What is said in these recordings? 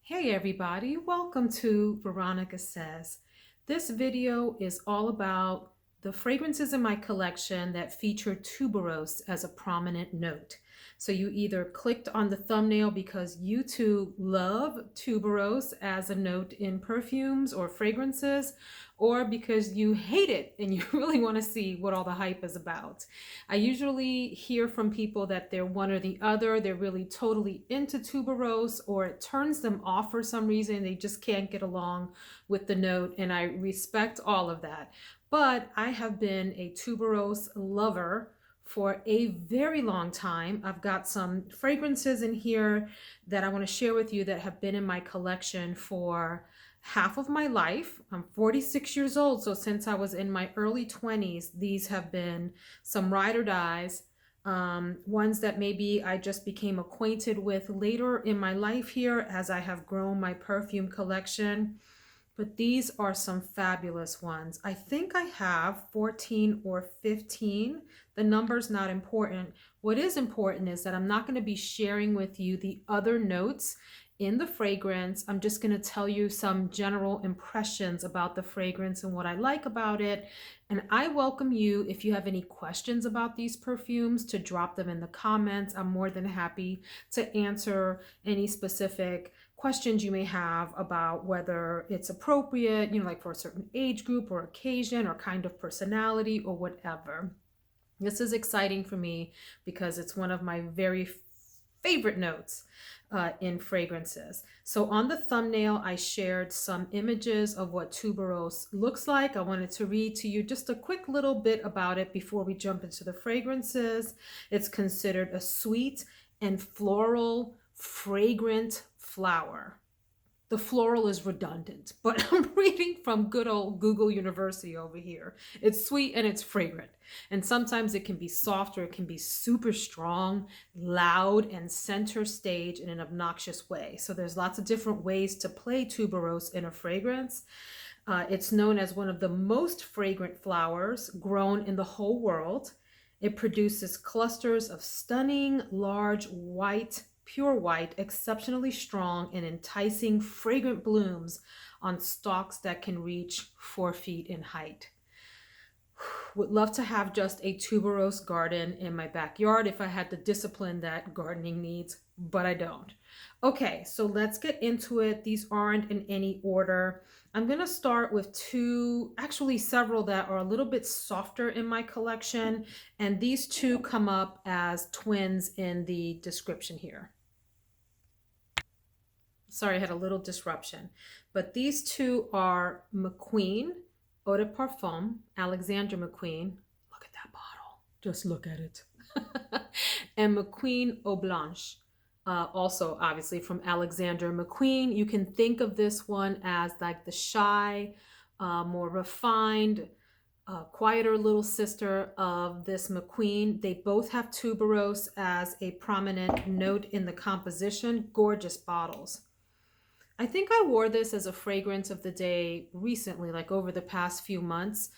Hey everybody, welcome to Veronica Says. This video is all about the fragrances in my collection that feature tuberose as a prominent note. So you either clicked on the thumbnail because you too love tuberose as a note in perfumes or fragrances, or because you hate it and you really want to see what all the hype is about. I usually hear from people that they're one or the other. They're really totally into tuberose, or it turns them off for some reason. They just can't get along with the note, and I respect all of that. But I have been a tuberose lover for a very long time. I've got some fragrances in here that I want to share with you that have been in my collection for half of my life. I'm 46 years old, so since I was in my early 20s, these have been some ride or dies. Ones that maybe I just became acquainted with later in my life here as I have grown my perfume collection. But these are some fabulous ones. I think I have 14 or 15. The number's not important. What is important is that I'm not going to be sharing with you the other notes in the fragrance. I'm just going to tell you some general impressions about the fragrance and what I like about it. And I welcome you, if you have any questions about these perfumes, to drop them in the comments. I'm more than happy to answer any specific questions you may have about whether it's appropriate, like for a certain age group or occasion or kind of personality or whatever. This is exciting for me because it's one of my very favorite notes in fragrances. So on the thumbnail, I shared some images of what tuberose looks like. I wanted to read to you just a quick little bit about it before we jump into the fragrances. It's considered a sweet and floral, fragrant flower. The floral is redundant, but I'm reading from good old Google University over here. It's sweet and it's fragrant. And sometimes it can be soft or it can be super strong, loud, and center stage in an obnoxious way. So there's lots of different ways to play tuberose in a fragrance. It's known as one of the most fragrant flowers grown in the whole world. It produces clusters of stunning, large, white, pure white, exceptionally strong and enticing fragrant blooms on stalks that can reach 4 feet in height. Would love to have just a tuberose garden in my backyard if I had the discipline that gardening needs, but I don't. Okay, so let's get into it. These aren't in any order. I'm going to start with several that are a little bit softer in my collection, and these two come up as twins in the description here. Sorry, I had a little disruption. But these two are McQueen Eau de Parfum, Alexander McQueen. Look at that bottle. Just look at it. And McQueen Eau Blanche. Also, obviously, from Alexander McQueen. You can think of this one as like the shy, more refined, quieter little sister of this McQueen. They both have tuberose as a prominent note in the composition. Gorgeous bottles. I think I wore this as a fragrance of the day recently, like over the past few months.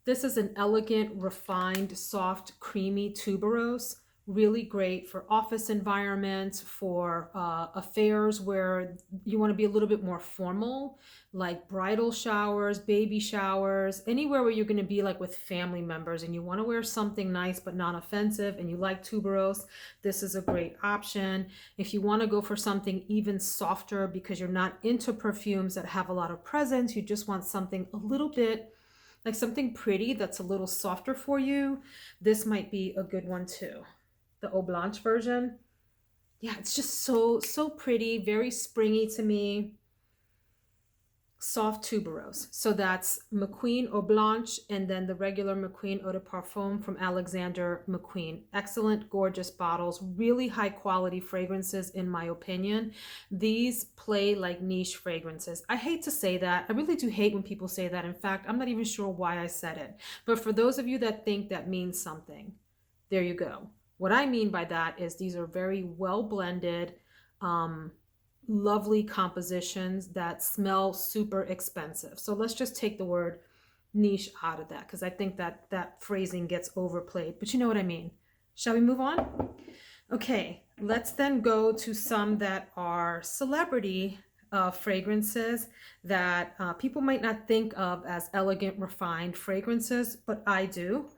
This is an elegant, refined, soft, creamy tuberose. Really great for office environments, for affairs where you want to be a little bit more formal, like bridal showers, baby showers, anywhere where you're going to be like with family members and you want to wear something nice but not offensive and you like tuberose, this is a great option. If you want to go for something even softer because you're not into perfumes that have a lot of presence, you just want something a little bit like something pretty that's a little softer for you, this might be a good one too. The Eau Blanche version. Yeah, it's just so pretty, very springy to me. Soft tuberose. So that's McQueen Eau Blanche and then the regular McQueen Eau de Parfum from Alexander McQueen. Excellent, gorgeous bottles, really high quality fragrances in my opinion. These play like niche fragrances. I hate to say that. I really do hate when people say that. In fact, I'm not even sure why I said it. But for those of you that think that means something, there you go. What I mean by that is these are very well blended, lovely compositions that smell super expensive. So let's just take the word niche out of that because I think that that phrasing gets overplayed, but you know what I mean. Shall we move on? Okay, let's then go to some that are celebrity fragrances that people might not think of as elegant, refined fragrances, but I do.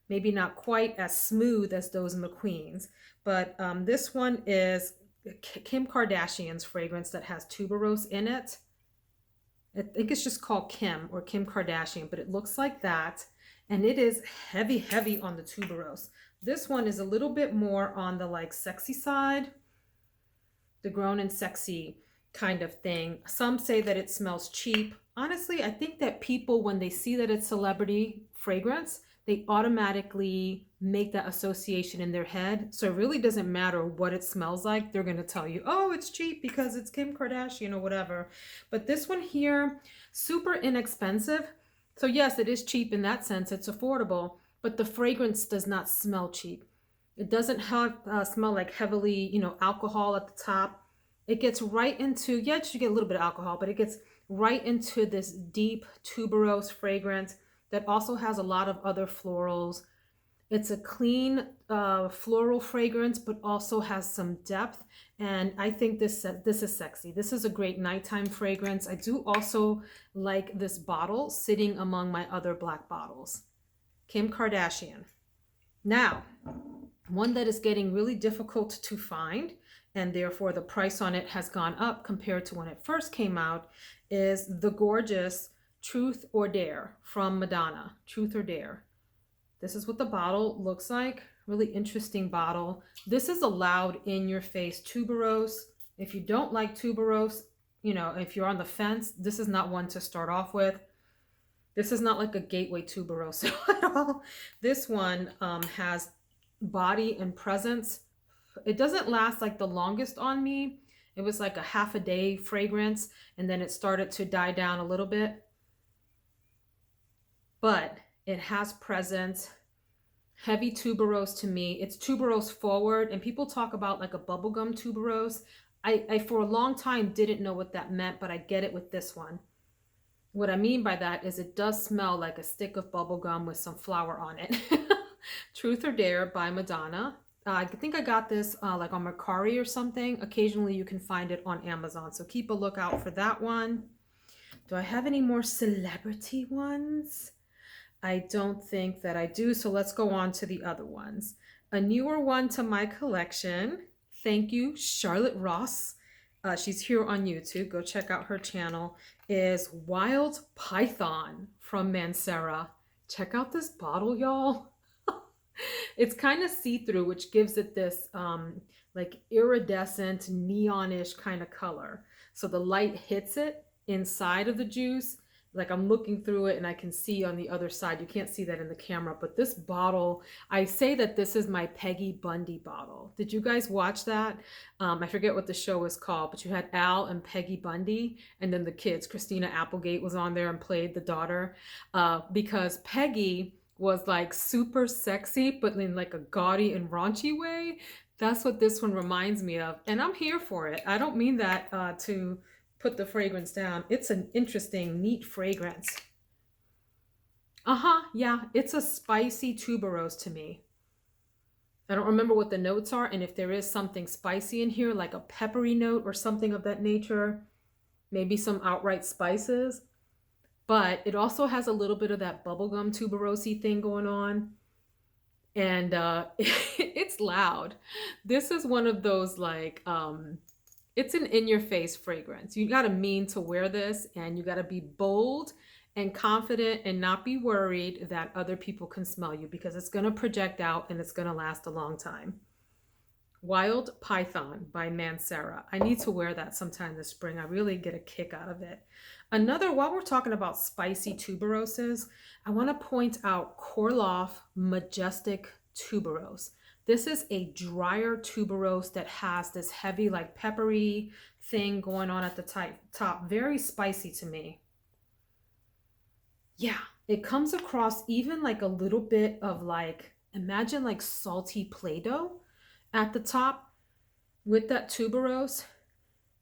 Maybe not quite as smooth as those McQueen's, but this one is Kim Kardashian's fragrance that has tuberose in it. I think it's just called Kim or Kim Kardashian, but it looks like that. And it is heavy, heavy on the tuberose. This one is a little bit more on the like sexy side, the grown and sexy kind of thing. Some say that it smells cheap. Honestly, I think that people, when they see that it's celebrity fragrance, they automatically make that association in their head. So it really doesn't matter what it smells like. They're going to tell you, oh, it's cheap because it's Kim Kardashian or whatever. But this one here, super inexpensive. So yes, it is cheap in that sense. It's affordable, but the fragrance does not smell cheap. It doesn't have smell like heavily, alcohol at the top. It gets right into, yeah, you get a little bit of alcohol, but it gets right into this deep tuberose fragrance that also has a lot of other florals. It's a clean floral fragrance, but also has some depth. And I think this is sexy. This is a great nighttime fragrance. I do also like this bottle sitting among my other black bottles. Kim Kardashian. Now, one that is getting really difficult to find, and therefore the price on it has gone up compared to when it first came out, is the gorgeous Truth or Dare from Madonna. Truth or Dare. This is what the bottle looks like. Really interesting bottle. This is a loud in-your-face tuberose. If you don't like tuberose, if you're on the fence, this is not one to start off with. This is not like a gateway tuberose at all. This one has body and presence. It doesn't last like the longest on me. It was like a half a day fragrance, and then it started to die down a little bit. But it has presence. Heavy tuberose to me. It's tuberose forward, and people talk about like a bubblegum tuberose. I for a long time didn't know what that meant, but I get it with this one. What I mean by that is it does smell like a stick of bubblegum with some flour on it. Truth or Dare by Madonna. I think I got this like on Mercari or something. Occasionally you can find it on Amazon, so keep a lookout for that one. Do I have any more celebrity ones? I don't think that I do, so let's go on to the other ones. A newer one to my collection. Thank you, Charlotte Ross. She's here on YouTube. Go check out her channel. Is Wild Python from Mancera. Check out this bottle, y'all. It's kind of see-through, which gives it this like iridescent, neonish kind of color. So the light hits it inside of the juice. Like I'm looking through it and I can see on the other side. You can't see that in the camera, but this bottle, I say that this is my Peggy Bundy bottle. Did you guys watch that? I forget what the show was called, but you had Al and Peggy Bundy, and then the kids. Christina Applegate was on there and played the daughter because Peggy was like super sexy, but in like a gaudy and raunchy way. That's what this one reminds me of. And I'm here for it. I don't mean that to put the fragrance down. It's an interesting, neat fragrance. Yeah, it's a spicy tuberose to me. I don't remember what the notes are, and if there is something spicy in here, like a peppery note or something of that nature, maybe some outright spices. But it also has a little bit of that bubblegum tuberose thing going on. And it's loud. This is one of those like, it's an in-your-face fragrance. You gotta mean to wear this, and you gotta be bold and confident and not be worried that other people can smell you, because it's gonna project out and it's gonna last a long time. Wild Python by Mancera. I need to wear that sometime this spring. I really get a kick out of it. Another, while we're talking about spicy tuberoses, I want to point out Korloff Majestic tuberose. This is a drier tuberose that has this heavy, like peppery thing going on at the top. Very spicy to me. Yeah, it comes across even like a little bit of like, imagine like salty Play-Doh at the top with that tuberose.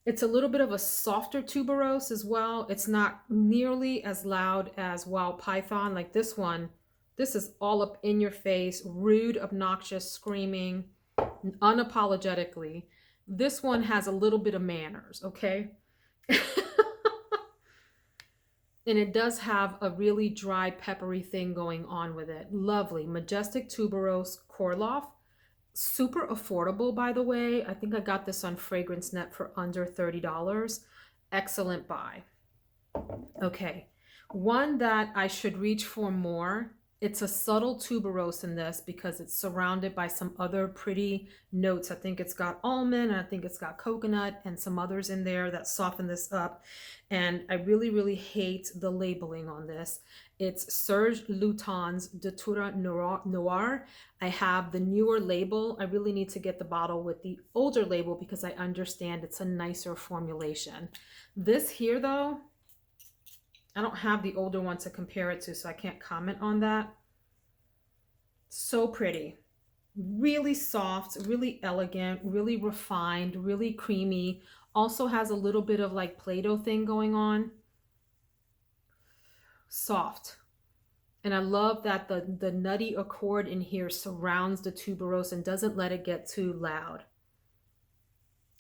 It's a little bit of a softer tuberose as well. It's not nearly as loud as Wild Python. Like this one, this is all up in your face, rude, obnoxious, screaming. unapologetically. This one has a little bit of manners, okay? And it does have a really dry, peppery thing going on with it. Lovely. Majestic Tuberose Korloff. Super affordable, by the way. I think I got this on Fragrance Net for under $30. Excellent buy. Okay. One that I should reach for more. It's a subtle tuberose in this because it's surrounded by some other pretty notes. I think it's got almond, and I think it's got coconut and some others in there that soften this up. And I really, really hate the labeling on this. It's Serge Lutens Datura Noir. I have the newer label. I really need to get the bottle with the older label because I understand it's a nicer formulation. This here though, I don't have the older one to compare it to, so I can't comment on that. So pretty. Really soft, really elegant, really refined, really creamy. Also has a little bit of like Play-Doh thing going on. Soft. And I love that the nutty accord in here surrounds the tuberose and doesn't let it get too loud.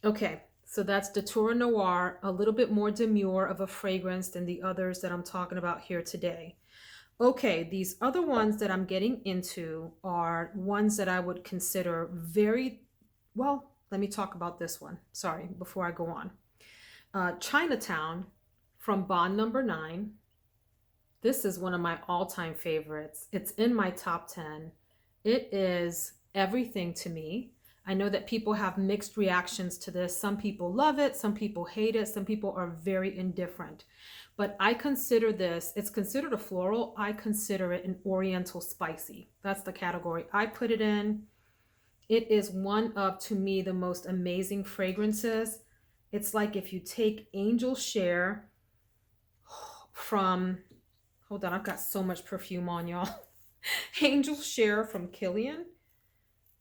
Okay. So that's Detour Noir, a little bit more demure of a fragrance than the others that I'm talking about here today. Okay, these other ones that I'm getting into are ones that I would consider very, well, let me talk about this one. Sorry, before I go on. Chinatown from Bond Number 9. This is one of my all-time favorites. It's in my top 10. It is everything to me. I know that people have mixed reactions to this. Some people love it, some people hate it, some people are very indifferent. But I consider this, it's considered a floral. I consider it an oriental spicy. That's the category I put it in. It is one of, to me, the most amazing fragrances. It's like if you take Angel Share from, hold on, I've got so much perfume on, y'all. Angel Share from Kilian,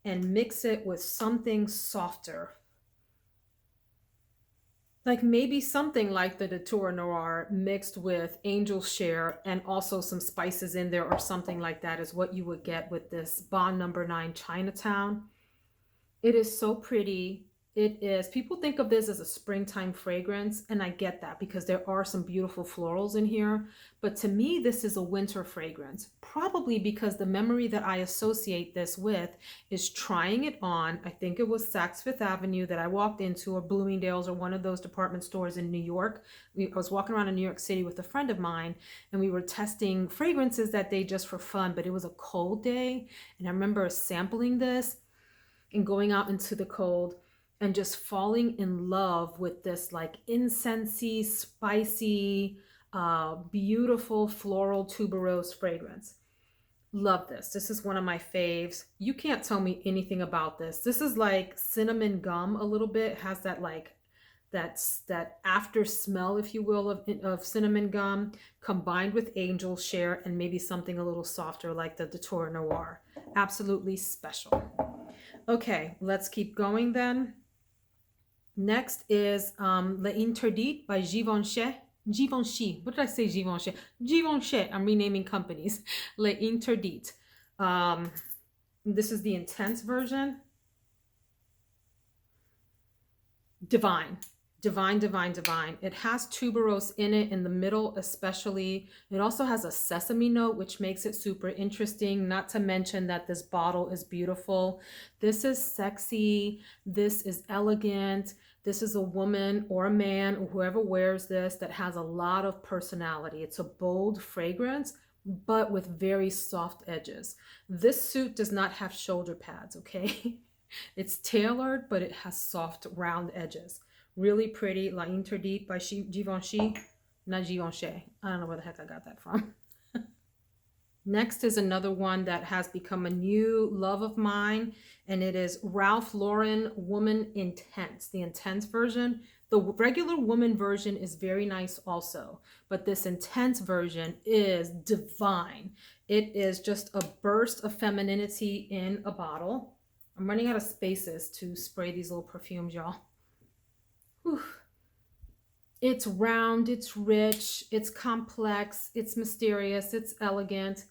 and mix it with something softer. Like maybe something like the Detour Noir mixed with Angel Share and also some spices in there or something like that is what you would get with this Bond Number 9 Chinatown. It is so pretty. It is, people think of this as a springtime fragrance, and I get that because there are some beautiful florals in here. But to me, this is a winter fragrance, probably because the memory that I associate this with is trying it on. I think it was Saks Fifth Avenue that I walked into, or Bloomingdale's, or one of those department stores in New York. I was walking around in New York City with a friend of mine, and we were testing fragrances that day just for fun, but it was a cold day. And I remember sampling this and going out into the cold and just falling in love with this like incensey, spicy, beautiful floral tuberose fragrance. Love this. This is one of my faves. You can't tell me anything about this. This is like cinnamon gum a little bit. It has that like that after smell, if you will, of cinnamon gum combined with Angel Share and maybe something a little softer like the Detour Noir. Absolutely special. Okay, let's keep going then. Next is La Interdite by Givenchy. Givenchy. What did I say? Givenchy. Givenchy. I'm renaming companies. La Interdite. This is the intense version. Divine. Divine, divine, divine. It has tuberose in it in the middle especially. It also has a sesame note, which makes it super interesting. Not to mention that this bottle is beautiful. This is sexy. This is elegant. This is a woman or a man or whoever wears this that has a lot of personality. It's a bold fragrance, but with very soft edges. This suit does not have shoulder pads, okay? It's tailored, but it has soft, round edges. Really pretty. La Interdite by Givenchy. Not Givenchy. I don't know where the heck I got that from. Next is another one that has become a new love of mine, and it is Ralph Lauren Woman Intense, the intense version. The regular woman version is very nice also, but this intense version is divine. It is just a burst of femininity in a bottle. I'm running out of spaces to spray these little perfumes, y'all. Whew. It's round, it's rich, it's complex, it's mysterious, it's elegant.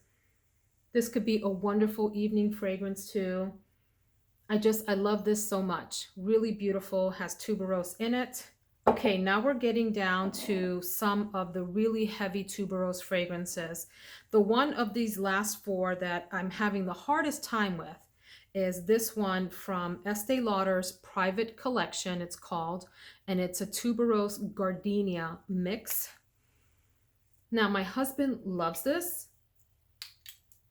This could be a wonderful evening fragrance too. I love this so much. Really beautiful, has tuberose in it. Okay, now we're getting down to some of the really heavy tuberose fragrances. The one of these last four that I'm having the hardest time with is this one from Estee Lauder's private collection, it's called, and it's a tuberose gardenia mix. Now, my husband loves this,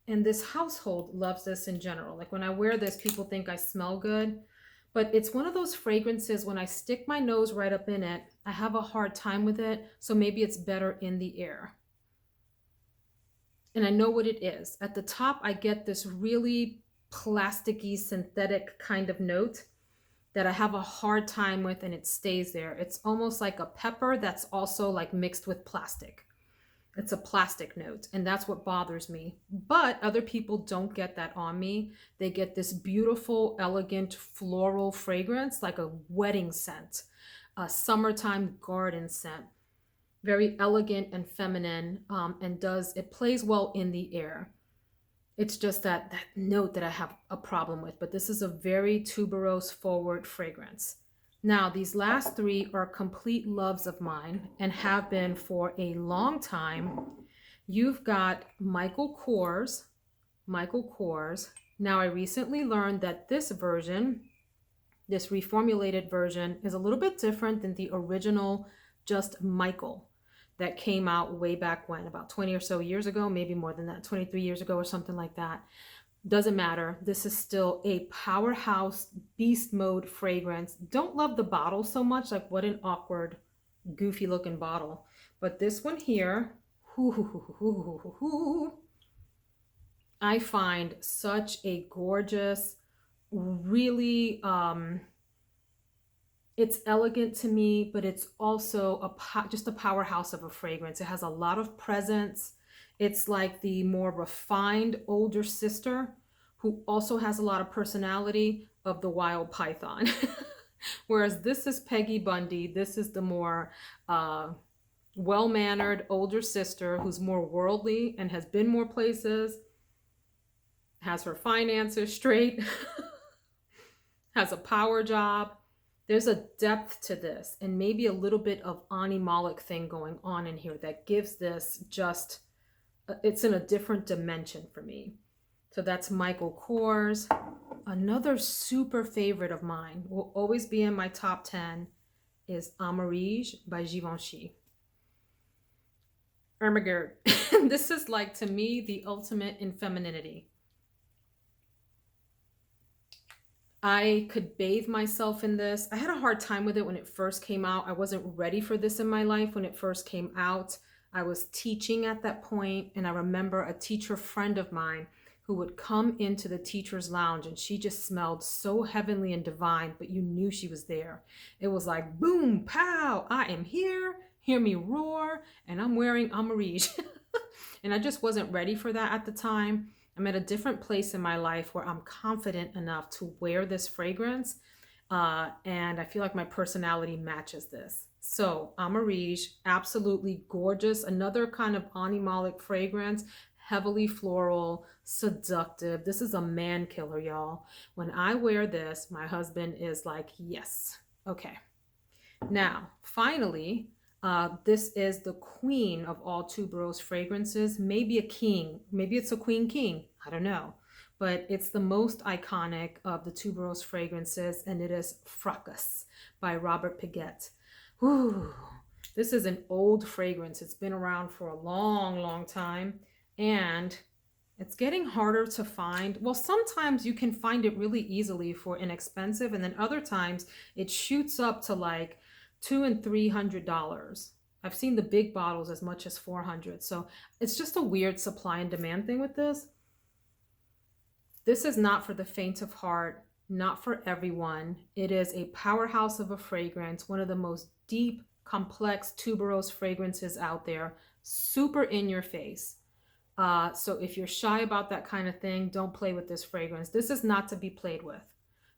and this household loves this in general. Like when I wear this, people think I smell good, but it's one of those fragrances when I stick my nose right up in it, I have a hard time with it. So maybe it's better in the air. And I know what it is. At the top, I get this really plasticky, synthetic kind of note that I have a hard time with, and it stays there. It's almost like a pepper that's also like mixed with plastic. It's a plastic note, and that's what bothers me. But other people don't get that on me. They get this beautiful, elegant floral fragrance, like a wedding scent, a summertime garden scent. Very elegant and feminine, and it plays well in the air. It's just that note that I have a problem with, but this is a very tuberose forward fragrance. Now, these last three are complete loves of mine and have been for a long time. You've got Michael Kors. Now, I recently learned that this version, this reformulated version, is a little bit different than the original just Michael that came out way back when, about 20 or so years ago, maybe more than that, 23 years ago or something like that. Doesn't matter. This is still a powerhouse beast mode fragrance. Don't love the bottle so much. Like, what an awkward, goofy looking bottle. But this one here, I find such a gorgeous, really, it's elegant to me, but it's also just a powerhouse of a fragrance. It has a lot of presence. It's like the more refined older sister who also has a lot of personality of the wild python. Whereas this is Peggy Bundy. This is the more well-mannered older sister who's more worldly and has been more places, has her finances straight, has a power job. There's a depth to this, and maybe a little bit of animalic thing going on in here that gives this just, it's in a different dimension for me. So that's Michael Kors. Another super favorite of mine, will always be in my top 10, is Amarige by Givenchy. Ermagerd. This is like, to me, the ultimate in femininity. I could bathe myself in this. I had a hard time with it when it first came out. I wasn't ready for this in my life when it first came out. I was teaching at that point, and I remember a teacher friend of mine who would come into the teacher's lounge, and she just smelled so heavenly and divine, but you knew she was there. It was like, boom, pow, I am here, hear me roar, and I'm wearing Amarige. And I just wasn't ready for that at the time. I'm at a different place in my life where I'm confident enough to wear this fragrance, and I feel like my personality matches this. So Amarige, absolutely gorgeous. Another kind of animalic fragrance, heavily floral, seductive. This is a man killer, y'all. When I wear this, my husband is like, yes. Okay. Now, finally, this is the queen of all tuberose fragrances. Maybe a king. Maybe it's a queen king. I don't know. But it's the most iconic of the tuberose fragrances, and it is Fracas by Robert Piguet. Whew. This is an old fragrance. It's been around for a long, long time, and it's getting harder to find. Well, sometimes you can find it really easily for inexpensive, and then other times it shoots up to like $200 and $300. I've seen the big bottles as much as $400. So it's just a weird supply and demand thing with this. This is not for the faint of heart, not for everyone. It is a powerhouse of a fragrance, one of the most deep, complex tuberose fragrances out there, super in your face. So if you're shy about that kind of thing, don't play with this fragrance. This is not to be played with.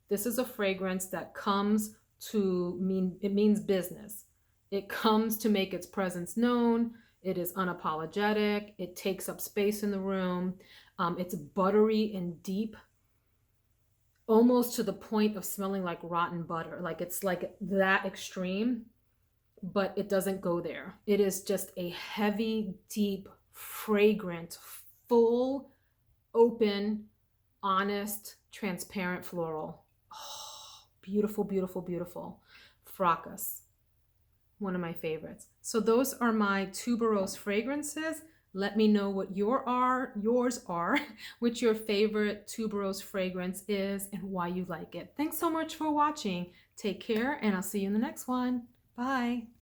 This is a fragrance that comes to mean, it means business. It comes to make its presence known. It is unapologetic. It takes up space in the room. It's buttery and deep. almost to the point of smelling like rotten butter. Like it's like that extreme, but it doesn't go there. It is just a heavy, deep, fragrant, full, open, honest, transparent floral. Oh, beautiful, beautiful, beautiful. Fracas, one of my favorites. So those are my tuberose fragrances. Let me know what yours are, what your favorite tuberose fragrance is, and why you like it. Thanks so much for watching. Take care, and I'll see you in the next one. Bye.